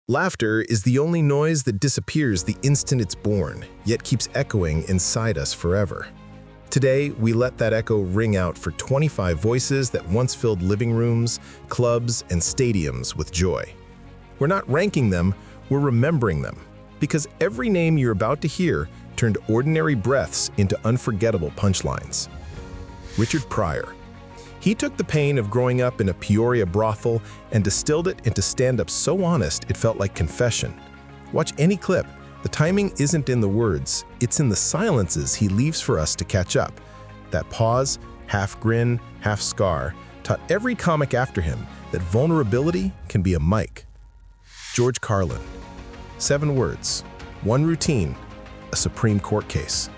Laughter is the only noise that disappears the instant it's born, yet keeps echoing inside us forever. Today, we let that echo ring out for 25 voices that once filled living rooms, clubs, and stadiums with joy. We're not ranking them, we're remembering them, because every name you're about to hear turned ordinary breaths into unforgettable punchlines. Richard Pryor. He took the pain of growing up in a Peoria brothel and distilled it into stand-up so honest it felt like confession. Watch any clip. The timing isn't in the words, it's in the silences he leaves for us to catch up. That pause, half grin, half scar, taught every comic after him that vulnerability can be a mic. George Carlin. 7 words, 1 routine, a Supreme Court case.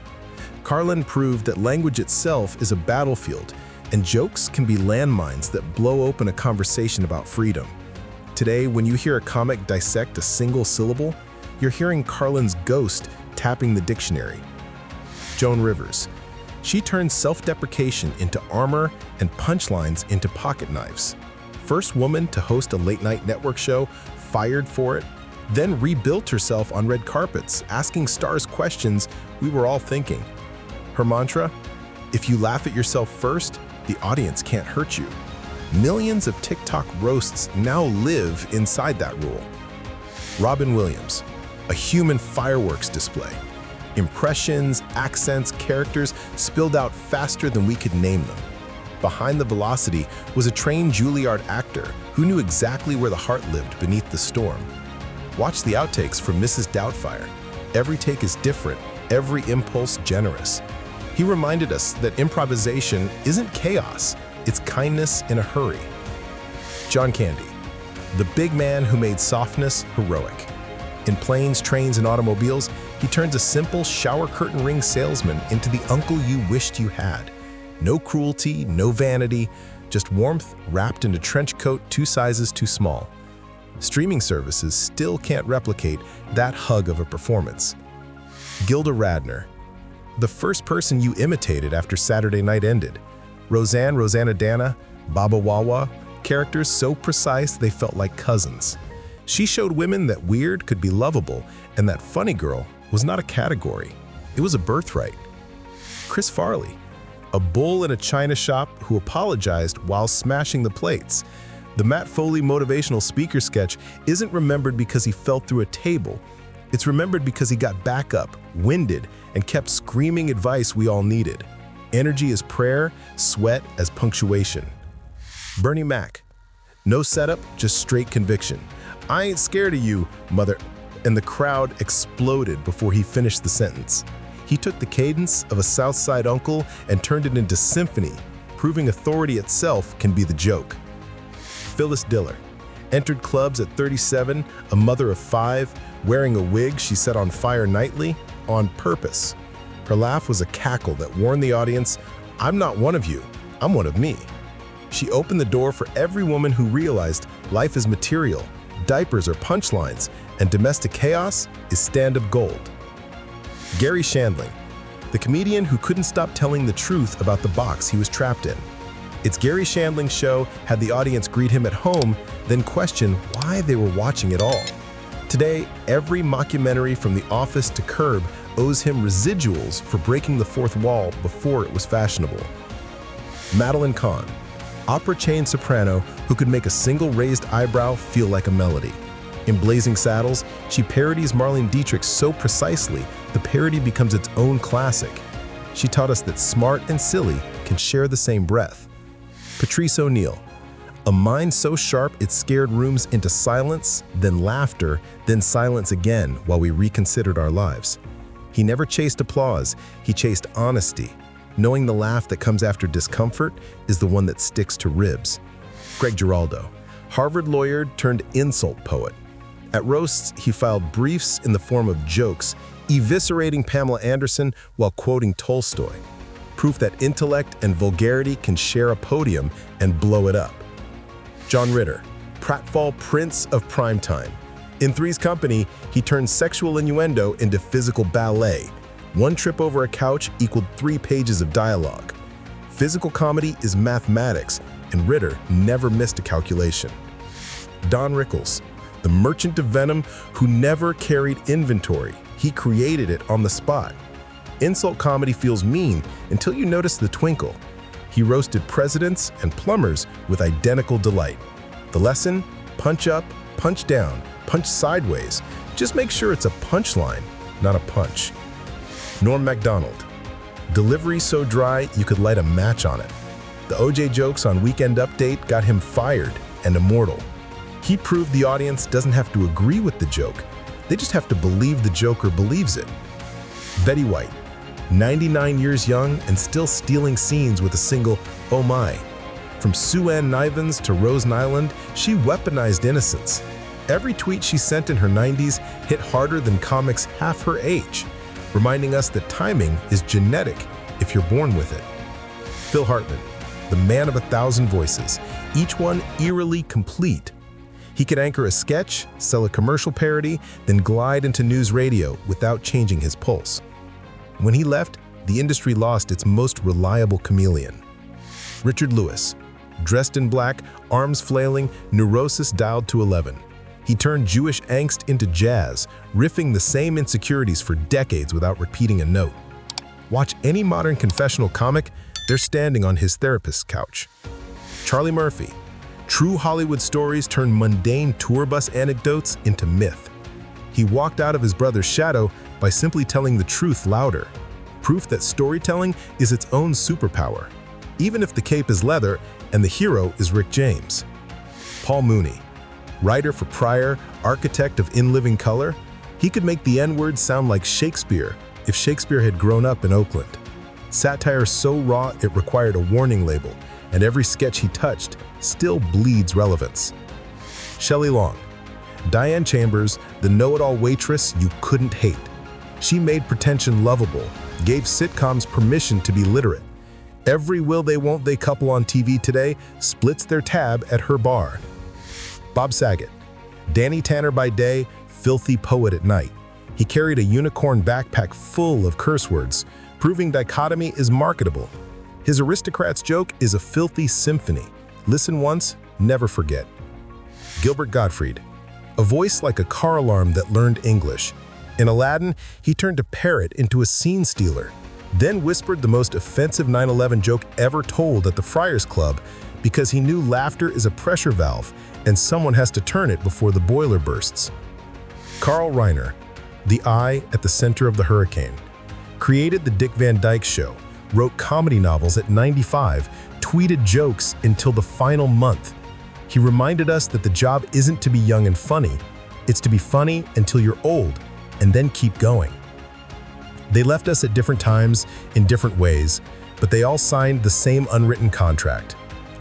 Carlin proved that language itself is a battlefield, and jokes can be landmines that blow open a conversation about freedom. Today, when you hear a comic dissect a single syllable, you're hearing Carlin's ghost tapping the dictionary. Joan Rivers. She turned self-deprecation into armor and punchlines into pocket knives. First woman to host a late-night network show, fired for it, then rebuilt herself on red carpets, asking stars questions we were all thinking. Her mantra? If you laugh at yourself first, the audience can't hurt you. Millions of TikTok roasts now live inside that rule. Robin Williams, a human fireworks display. Impressions, accents, characters spilled out faster than we could name them. Behind the velocity was a trained Juilliard actor who knew exactly where the heart lived beneath the storm. Watch the outtakes from Mrs. Doubtfire. Every take is different, every impulse generous. He reminded us that improvisation isn't chaos, it's kindness in a hurry. John Candy, the big man who made softness heroic. In planes, trains, and automobiles, he turns a simple shower curtain ring salesman into the uncle you wished you had. No cruelty, no vanity, just warmth wrapped in a trench coat 2 sizes too small. Streaming services still can't replicate that hug of a performance. Gilda Radner, the first person you imitated after Saturday night ended. Rosanna Dana, Baba Wawa, characters so precise they felt like cousins. She showed women that weird could be lovable and that funny girl was not a category. It was a birthright. Chris Farley, a bull in a china shop who apologized while smashing the plates. The Matt Foley motivational speaker sketch isn't remembered because he fell through a table. It's remembered because he got back up, winded, and kept screaming advice we all needed. Energy as prayer, sweat as punctuation. Bernie Mac. No setup, just straight conviction. I ain't scared of you, mother. And the crowd exploded before he finished the sentence. He took the cadence of a South Side uncle and turned it into symphony, proving authority itself can be the joke. Phyllis Diller. Entered clubs at 37, a mother of 5, wearing a wig she set on fire nightly, on purpose. Her laugh was a cackle that warned the audience, I'm not one of you, I'm one of me. She opened the door for every woman who realized life is material, diapers are punchlines, and domestic chaos is stand-up gold. Gary Shandling, the comedian who couldn't stop telling the truth about the box he was trapped in. It's Gary Shandling's show had the audience greet him at home, then question why they were watching at all. Today, every mockumentary from The Office to Curb owes him residuals for breaking the fourth wall before it was fashionable. Madeline Kahn, opera chain soprano who could make a single raised eyebrow feel like a melody. In Blazing Saddles, she parodies Marlene Dietrich so precisely, the parody becomes its own classic. She taught us that smart and silly can share the same breath. Patrice O'Neal, a mind so sharp it scared rooms into silence, then laughter, then silence again while we reconsidered our lives. He never chased applause, he chased honesty, knowing the laugh that comes after discomfort is the one that sticks to ribs. Greg Giraldo, Harvard lawyer turned insult poet. At roasts, he filed briefs in the form of jokes, eviscerating Pamela Anderson while quoting Tolstoy. Proof that intellect and vulgarity can share a podium and blow it up. John Ritter, pratfall prince of primetime. In Three's Company, he turned sexual innuendo into physical ballet. One trip over a couch equaled 3 pages of dialogue. Physical comedy is mathematics, and Ritter never missed a calculation. Don Rickles, the merchant of venom who never carried inventory. He created it on the spot. Insult comedy feels mean until you notice the twinkle. He roasted presidents and plumbers with identical delight. The lesson? Punch up, punch down, punch sideways. Just make sure it's a punchline, not a punch. Norm Macdonald. Delivery so dry you could light a match on it. The OJ jokes on Weekend Update got him fired and immortal. He proved the audience doesn't have to agree with the joke. They just have to believe the joker believes it. Betty White. 99 years young and still stealing scenes with a single "oh my." From Sue Ann Nivens to Rose Nyland, she weaponized innocence. Every tweet she sent in her 90s hit harder than comics half her age, reminding us that timing is genetic if you're born with it. Phil Hartman, the man of 1,000 voices, each one eerily complete. He could anchor a sketch, sell a commercial parody, then glide into news radio without changing his pulse. When he left, the industry lost its most reliable chameleon. Richard Lewis, dressed in black, arms flailing, neurosis dialed to 11. He turned Jewish angst into jazz, riffing the same insecurities for decades without repeating a note. Watch any modern confessional comic, they're standing on his therapist's couch. Charlie Murphy, true Hollywood stories turn mundane tour bus anecdotes into myth. He walked out of his brother's shadow by simply telling the truth louder, proof that storytelling is its own superpower, even if the cape is leather and the hero is Rick James. Paul Mooney, writer for Pryor, architect of In Living Color, he could make the N-word sound like Shakespeare if Shakespeare had grown up in Oakland. Satire so raw it required a warning label, and every sketch he touched still bleeds relevance. Shelley Long, Diane Chambers, the know-it-all waitress you couldn't hate. She made pretension lovable, gave sitcoms permission to be literate. Every will they won't they couple on TV today splits their tab at her bar. Bob Saget, Danny Tanner by day, filthy poet at night. He carried a unicorn backpack full of curse words, proving dichotomy is marketable. His aristocrat's joke is a filthy symphony. Listen once, never forget. Gilbert Gottfried, a voice like a car alarm that learned English. In Aladdin, he turned a parrot into a scene stealer, then whispered the most offensive 9/11 joke ever told at the Friars Club because he knew laughter is a pressure valve and someone has to turn it before the boiler bursts. Carl Reiner, the eye at the center of the hurricane, created the Dick Van Dyke Show, wrote comedy novels at 95, tweeted jokes until the final month. He reminded us that the job isn't to be young and funny, it's to be funny until you're old and then keep going. They left us at different times in different ways, but they all signed the same unwritten contract.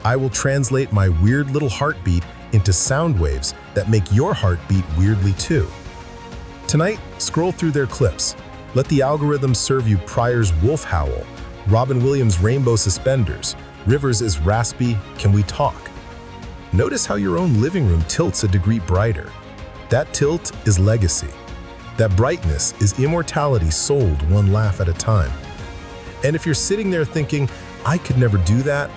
I will translate my weird little heartbeat into sound waves that make your heart beat weirdly too. Tonight, scroll through their clips. Let the algorithm serve you Pryor's wolf howl, Robin Williams' rainbow suspenders, Rivers' raspy "can we talk?" Notice how your own living room tilts a degree brighter. That tilt is legacy. That brightness is immortality sold one laugh at a time. And if you're sitting there thinking, I could never do that,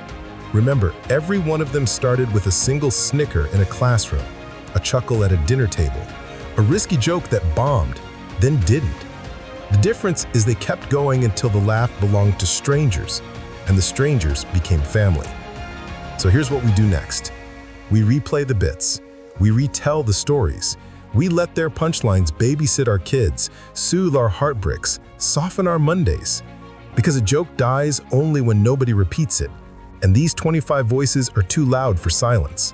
remember, every one of them started with a single snicker in a classroom, a chuckle at a dinner table, a risky joke that bombed, then didn't. The difference is they kept going until the laugh belonged to strangers, and the strangers became family. So here's what we do next. We replay the bits. We retell the stories. We let their punchlines babysit our kids, soothe our heartbreaks, soften our Mondays. Because a joke dies only when nobody repeats it, and these 25 voices are too loud for silence.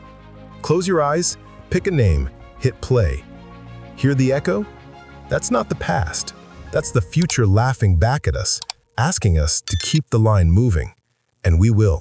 Close your eyes, pick a name, hit play. Hear the echo? That's not the past. That's the future laughing back at us, asking us to keep the line moving. And we will.